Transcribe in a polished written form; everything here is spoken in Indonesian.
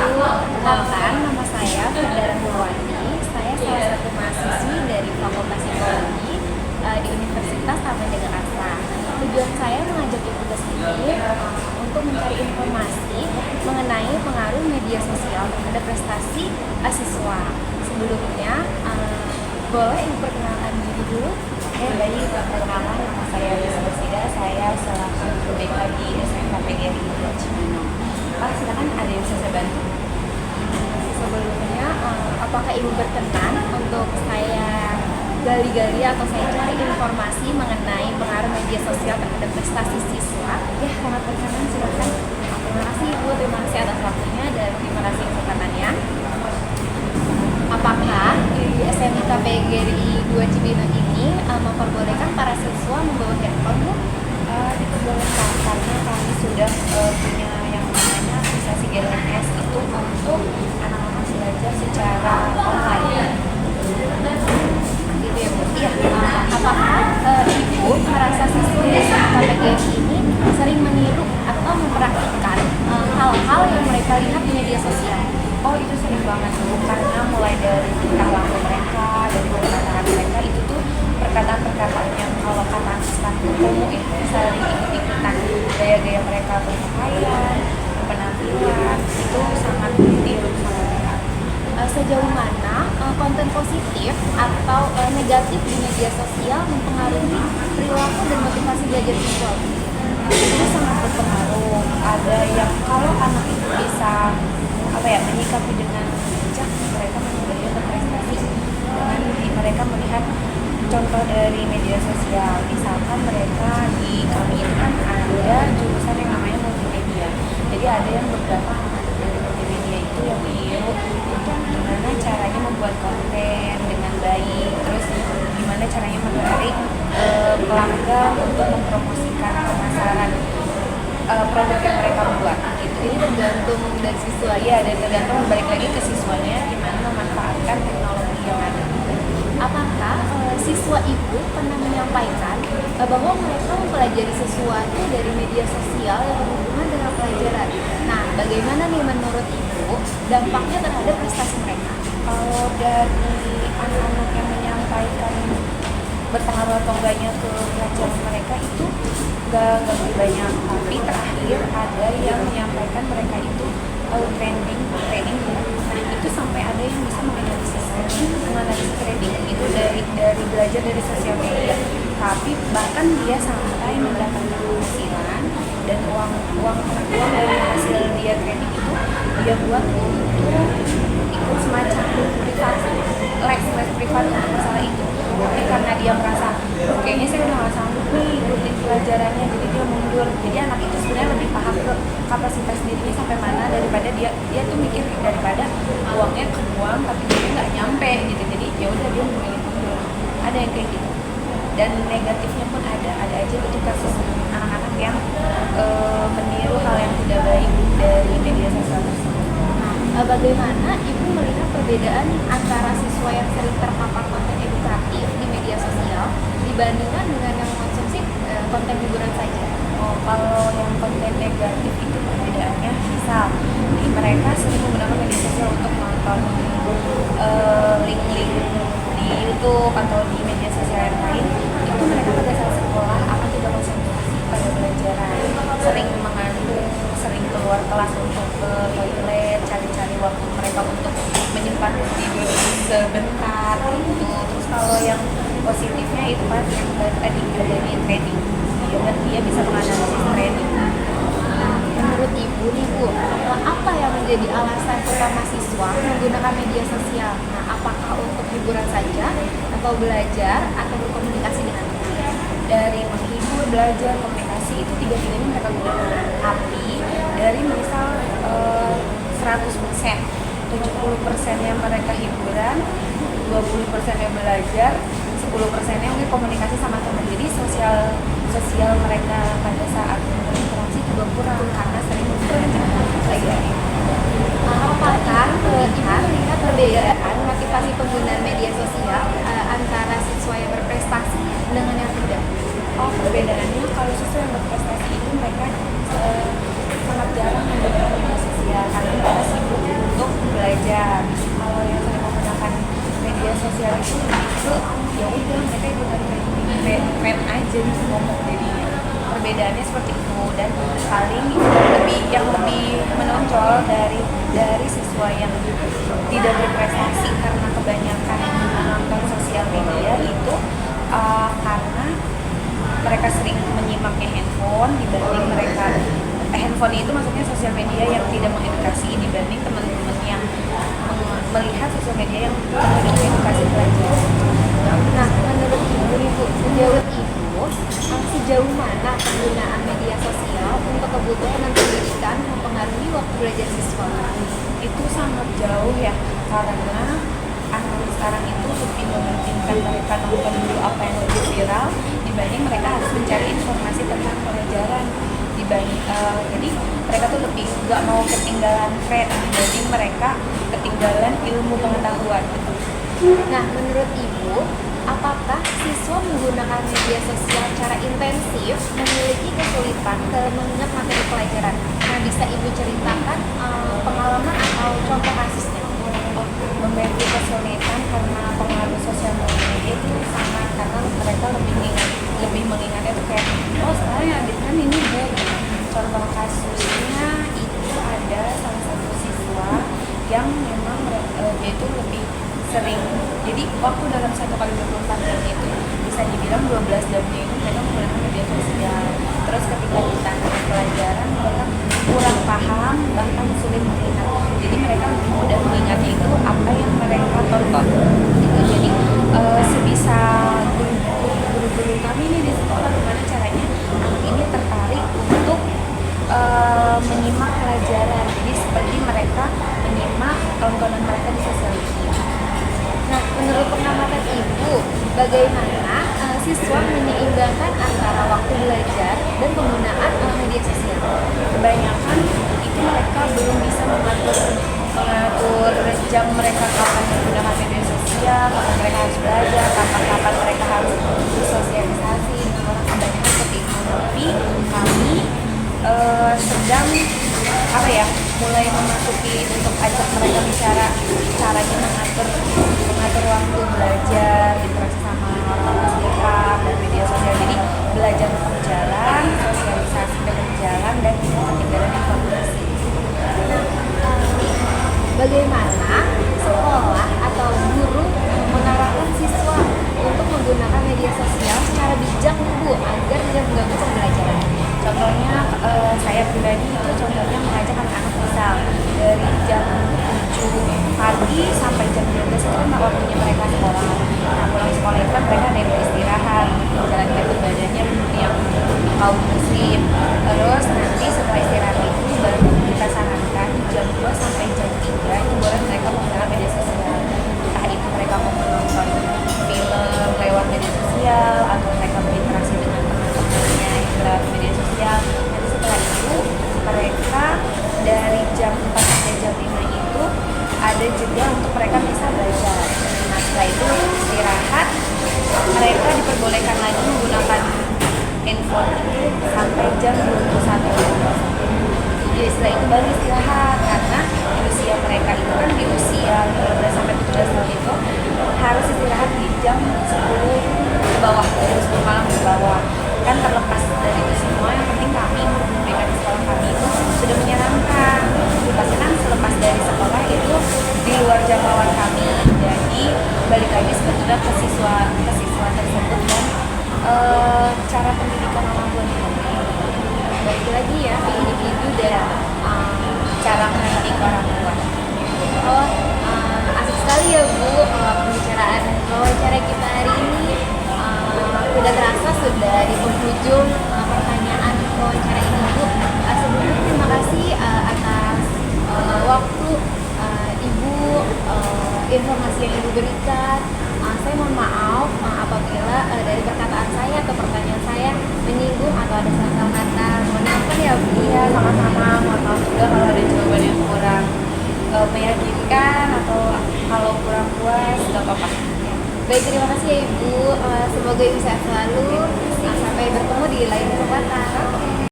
Kenalkan, nama saya Firda Purwani. Saya salah satu mahasiswi dari Fakultas Psikologi di Universitas Taman Jakarta. Tujuan saya mengajak ibu ke sini untuk mencari informasi mengenai pengaruh media sosial terhadap prestasi siswa. Sebelumnya, boleh memperkenalkan diri dulu? Baik, perkenalkan nama saya Rizky Bersida. Saya salah satu BK di SMK PGRI Cibinong. Pak, silakan, ada yang bisa saya bantu? Sebelumnya, apakah ibu berkenan untuk saya gali-gali atau saya cari informasi mengenai pengaruh media sosial terhadap prestasi siswa? Ya, sangat berkenan, silakan. Terima kasih ibu, terima kasih atas waktunya dan terima kasih kesempatannya. Apakah di SMK PGRI 2 Cibinong ini memperbolehkan para siswa membawa handphone, Bu? Diperbolehkan karena kami sudah punya yang namanya aplikasi GLS itu untuk anak-anak belajar secara online. Gitu ya, Bu? Iya. Apakah ibu merasa siswa di SMK PGRI ini sering meniru atau mempraktikkan hal-hal yang mereka lihat di media sosial? Oh, itu sering banget tuh, karena mulai dari tingkah laku mereka, dari perkataan mereka itu tuh perkataan-perkataan yang kalau kata anak umum itu bisa diikut-ikutan. Gaya-gaya mereka berpakaian, penampilan itu sangat ditiru sama mereka. Sejauh mana konten positif atau negatif di media sosial mempengaruhi perilaku dan motivasi belajar siswa? Itu sangat berpengaruh. Ada yang kalau anak itu bisa menyikapi dengan bijak, mereka menjadi berprestasi dengan mereka melihat contoh dari media sosial. Misalkan mereka di kami itu kan ada jurusan yang namanya multimedia, jadi ada yang beberapa anak dari multimedia itu yang meniru untuk gimana caranya membuat konten dengan baik, terus gimana caranya menarik pelanggan untuk mempromosikan pemasaran produk yang mereka buat gitu. Jadi tergantung dari siswa. Ya, dan tergantung balik lagi ke siswanya gimana memanfaatkan teknologi yang ada. Apakah siswa ibu pernah menyampaikan bahwa mereka mempelajari sesuatu dari media sosial yang berhubungan dengan pelajaran? Nah, bagaimana nih menurut ibu dampaknya terhadap prestasi mereka? Kalau dari anak-anak yang menyampaikan berpengaruh atau enggaknya ke pelajaran mereka itu gak banyak, tapi terakhir ada yang menyampaikan mereka itu trending ya. Nah, itu sampai ada yang bisa menganalisis trending itu dari belajar dari sosial media, tapi bahkan dia sampai mendapatkan penghasilan dan uang dari hasil dia trending itu dia buat untuk ikut semacam privat les privat untuk masalah itu. Tapi karena dia merasa kayaknya saya udah gak sanggup nih ikutin pelajarannya, jadi dia mundur. Jadi anak itu sebenarnya lebih paham ke kapasitas dirinya sampai mana daripada dia tuh mikir daripada uangnya kebuang tapi dia nggak nyampe gitu. Jadi ya udah dia memilih mundur. Ada yang kayak gitu. Dan negatifnya pun ada aja itu kasus anak-anak yang meniru hal yang tidak baik dari media sosial tersebut. Bagaimana ibu melihat perbedaan antara siswa yang sering terpapar konten edukatif di media sosial dibandingkan dengan yang mengonsumsi konten hiburan saja? Oh, kalau yang konten negatif itu perbedaannya misal mereka sering menggunakan media sosial untuk nonton link-link di YouTube atau di media sosial yang lain, itu mereka pada saat sekolah akan tidak konsentrasi pada pelajaran, sering mengandung, sering keluar kelas untuk ke toilet, cari-cari waktu mereka untuk menyimpan tidur sebentar gitu. Terus kalau yang positifnya itu kan yang tadi dari training, dia bisa menganalisis training. Menurut ibu nih Bu, apa yang menjadi alasan utama siswa menggunakan media sosial? Nah, apakah untuk hiburan saja, atau belajar, atau berkomunikasi dengan teman? Dari menghibur, belajar, komunikasi itu tiga-tiganya mereka gunakan. Tapi dari misal 100%, 70% yang mereka hiburan, 20% yang belajar, 10% yang komunikasi sama teman. Jadi sosial mereka pada saat berinteraksi juga kurang karena sering belajar pelajaran. Apakah melihat perbedaan motivasi penggunaan media sosial antara siswa yang berprestasi dengan yang tidak? Oh, perbedaannya kalau siswa yang berprestasi itu mereka sangat jarang menggunakan media sosial karena mereka sibuk mereka ikutan tren aja gitu ngomong, jadinya perbedaannya seperti itu. Dan paling yang lebih menonjol dari siswa yang tidak berprestasi karena kebanyakan menonton sosial media itu karena mereka sering menyimaknya handphone dibanding mereka handphone itu maksudnya sosial media yang tidak mengedukasi dibanding teman-teman yang melihat sosial media yang mengedukasi pelajaran. Nah, menurut Ibu, sejauh mana penggunaan media sosial untuk kebutuhan dan pendidikan mempengaruhi waktu belajar siswa? Itu sangat jauh ya, karena anak sekarang itu lebih mementingkan mereka nonton dulu apa yang lebih viral dibanding mereka harus mencari informasi tentang pelajaran. Jadi mereka tuh lebih gak mau ketinggalan tren dibanding mereka ketinggalan ilmu pengetahuan. Nah, menurut Ibu, apakah siswa menggunakan media sosial secara intensif memiliki kesulitan dalam mengingat materi pelajaran? Nah, bisa Ibu ceritakan pengalaman atau contoh kasusnya? Memiliki kesulitan karena pengaruh sosial media itu sangat, karena mereka lebih mengingatnya tuh kayak sekarang yang ada kan ini Bu. Contoh kasusnya itu ada salah satu siswa yang memang dia itu lebih sering, jadi waktu dalam 1 kali 24 jam itu bisa dibilang 12 jamnya itu mereka menggunakan media sosial. Terus ketika ditanya pelajaran mereka kurang paham, bahkan sulit mengingat. Jadi mereka lebih mudah mengingatnya itu apa yang mereka tonton gitu. Jadi sebisa guru-guru kami nih di sekolah, gimana caranya anak ini tertarik untuk menyimak pelajaran. Jadi seperti mereka menyimak tontonan mereka di sosial media. Nah, menurut pengamatan Ibu, bagaimana siswa menyeimbangkan antara waktu belajar dan penggunaan media sosial? Kebanyakan itu mereka belum bisa mengatur jam mereka kapan menggunakan media sosial, kapan mereka harus belajar, kapan mereka harus bersosialisasi dengan orang, kebanyakan seperti itu. Tapi kami sedang mulai memasuki untuk ajak mereka bicara caranya mengatur waktu belajar, interaksi sama orang-orang sekitar dan media sosial. Jadi belajar tetap berjalan, sosialisasi tetap berjalan, dan ketinggalan informasi. Bagaimana sekolah atau guru mengarahkan siswa untuk menggunakan media sosial secara bijak, Bu, agar tidak mengganggu pembelajaran? Contohnya saya pribadi itu contohnya mengajak anak-anak misal dari jam 7 pagi sampai jam 12 itu kan waktunya mereka sekolah. Nah, pulang sekolah itu kan mereka ada yang istirahat, jalan kaki badannya yang kaum muslim. Terus nanti setelah istirahat itu baru kita sarankan jam 2 sampai jam 3 itu boleh mereka menggunakan media sosial. Entah itu mereka mau menonton film lewat media sosial atau mereka berinteraksi dengan teman-temannya lewat media sosial. Nanti setelah itu mereka dari jam 4 sampai jam 5 itu ada juga untuk mereka bisa belajar. Nah, setelah itu istirahat, mereka diperbolehkan lagi menggunakan handphone itu sampai jam 21. Jadi setelah itu baru istirahat, karena di usia mereka itu kan di usia 12 sampai 17 tahun itu harus istirahat di jam 10 ke bawah, jam 10 malam ke bawah. Kan terlepas dari itu semua, yang penting kami memberikan di sekolah kami itu sudah menyarankan pastikan selepas dari sekolah itu di luar jangkauan kami. Jadi balik lagi sebetulnya ke siswa tersebut dan cara pendidikan orang tua juga. Balik lagi ya ke individu dan Cara mendidik orang tua. asik sekali ya Bu, pembicaraan wawancara kita hari ini. Tidak terasa sudah di penghujung pertanyaan wawancara ini, Bu. Sebelumnya terima kasih atas waktu Ibu, informasi yang Ibu berikan. Saya mohon maaf apabila dari perkataan saya atau pertanyaan saya menyinggung atau ada salah kata. Mohon maaf ya Bu. Iya, sama-sama. Mohon maaf juga kalau ada jawaban yang kurang meyakinkan atau kalau kurang puas, gak apa-apa. Baik, terima kasih ya Ibu. Semoga Ibu sehat selalu. Sampai bertemu di lain kesempatan.